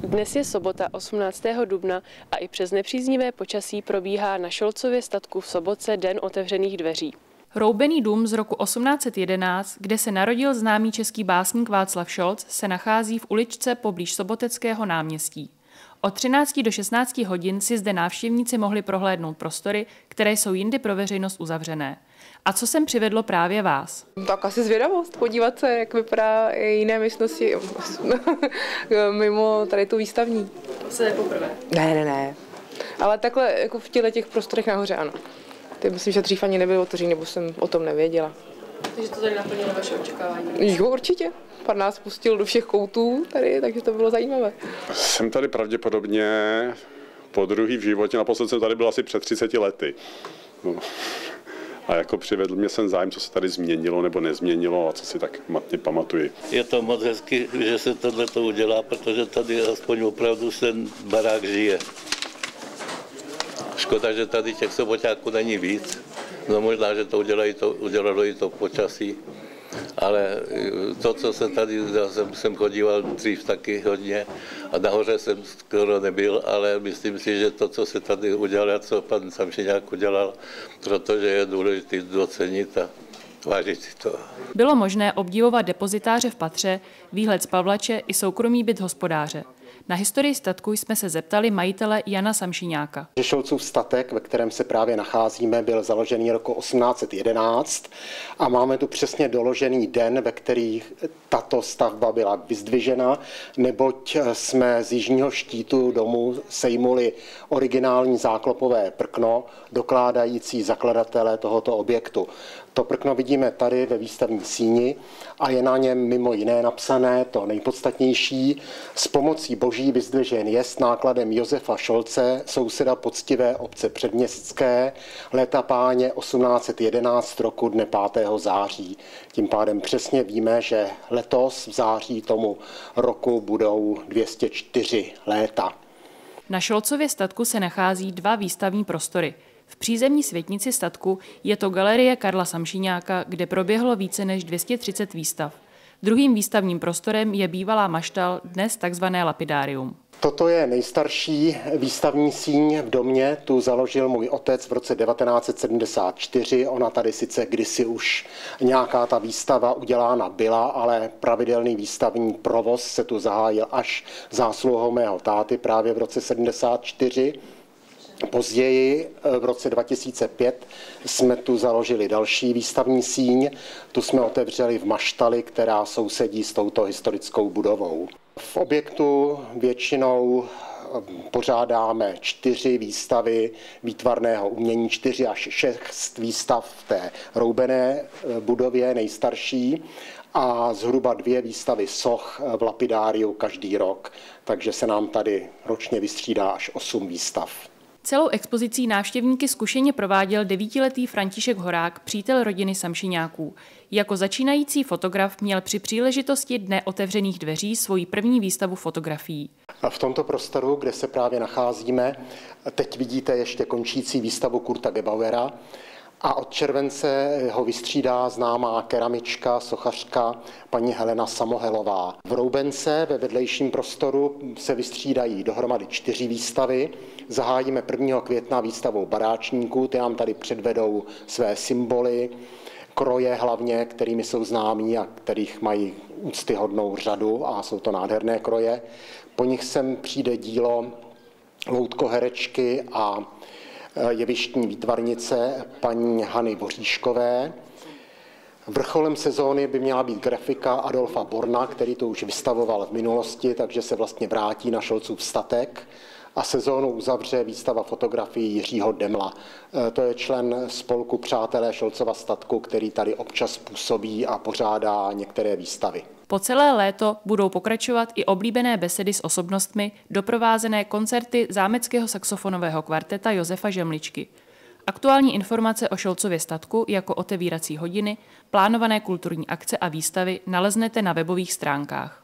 Dnes je sobota 18. dubna a i přes nepříznivé počasí probíhá na Šolcově statku v Sobotce Den otevřených dveří. Roubený dům z roku 1811, kde se narodil známý český básník Václav Šolc, se nachází v uličce poblíž Soboteckého náměstí. Od 13 do 16 hodin si zde návštěvníci mohli prohlédnout prostory, které jsou jindy pro veřejnost uzavřené. A co sem přivedlo právě vás? Tak asi zvědavost, podívat se, jak vypadá jiné místnosti mimo tady tu výstavní. To je poprvé? Ne. Ale takhle jako v těch prostorech nahoře, ano. Ty myslím, že dřív ani nebyly otevřený, nebo jsem o tom nevěděla. Takže to tady naplnilo vaše očekávání? Jo, určitě. Pan nás pustil do všech koutů tady, takže to bylo zajímavé. Jsem tady pravděpodobně po druhý v životě, naposled jsem tady byl asi před 30 lety. No. A jako přivedl mě sem zájem, co se tady změnilo nebo nezměnilo a co si tak matně pamatuji. Je to moc hezky, že se tohleto udělá, protože tady aspoň opravdu ten barák žije. Škoda, že tady těch soboťáků není víc. No možná, že to udělalo i to počasí. Ale to, co se tady, já jsem chodíval dřív taky hodně a nahoře jsem skoro nebyl, ale myslím si, že to, co se tady udělalo, co pan Samšiňák udělal, protože je důležité docenit a vážit si to. Bylo možné obdivovat depozitáře v patře, výhled z Pavlače i soukromý byt hospodáře. Na historii statku jsme se zeptali majitele Jana Samšiňáka. Šolcův statek, ve kterém se právě nacházíme, byl založený roku 1811 a máme tu přesně doložený den, ve který tato stavba byla vyzdvižena, neboť jsme z jižního štítu domu sejmuli originální záklopové prkno, dokládající zakladatele tohoto objektu. To prkno vidíme tady ve výstavní síni a je na něm mimo jiné napsané to nejpodstatnější: s pomocí boží vyzdvižen je s nákladem Josefa Šolce, souseda poctivé obce Předměstské, léta páně 1811 roku dne 5. září. Tím pádem přesně víme, že letos v září tomu roku budou 204 léta. Na Šolcově statku se nachází dva výstavní prostory. V přízemní světnici statku je to galerie Karla Samšiňáka, kde proběhlo více než 230 výstav. Druhým výstavním prostorem je bývalá maštal, dnes takzvané lapidárium. Toto je nejstarší výstavní síň v domě, tu založil můj otec v roce 1974. Ona tady sice kdysi už nějaká ta výstava udělána byla, ale pravidelný výstavní provoz se tu zahájil až zásluhou mého táty právě v roce 74. Později v roce 2005 jsme tu založili další výstavní síň. Tu jsme otevřeli v maštali, která sousedí s touto historickou budovou. V objektu většinou pořádáme 4 výstavy výtvarného umění, 4 až 6 výstav v té roubené budově nejstarší a zhruba 2 výstavy soch v lapidáriu každý rok, takže se nám tady ročně vystřídá až 8 výstav. Celou expozicí návštěvníky zkušeně prováděl 9letý František Horák, přítel rodiny Samšiňáků. Jako začínající fotograf měl při příležitosti Dne otevřených dveří svoji první výstavu fotografií. V tomto prostoru, kde se právě nacházíme, teď vidíte ještě končící výstavu Kurta Gebauera a od července ho vystřídá známá keramička, sochařka paní Helena Samohelová. V Roubence ve vedlejším prostoru se vystřídají dohromady 4 výstavy. Zahájíme 1. května výstavou baráčníků, ty nám tady předvedou své symboly, kroje hlavně, kterými jsou známí a kterých mají úctyhodnou řadu a jsou to nádherné kroje. Po nich sem přijde dílo loutkoherečky a jevištní výtvarnice paní Hany Voříškové. Vrcholem sezóny by měla být grafika Adolfa Borna, který to už vystavoval v minulosti, takže se vlastně vrátí na Šolcův statek. A sezónu uzavře výstava fotografií Jiřího Demla. To je člen spolku Přátelé Šolcova statku, který tady občas působí a pořádá některé výstavy. Po celé léto budou pokračovat i oblíbené besedy s osobnostmi, doprovázené koncerty zámeckého saxofonového kvarteta Josefa Žemličky. Aktuální informace o Šolcově statku jako otevírací hodiny, plánované kulturní akce a výstavy naleznete na webových stránkách.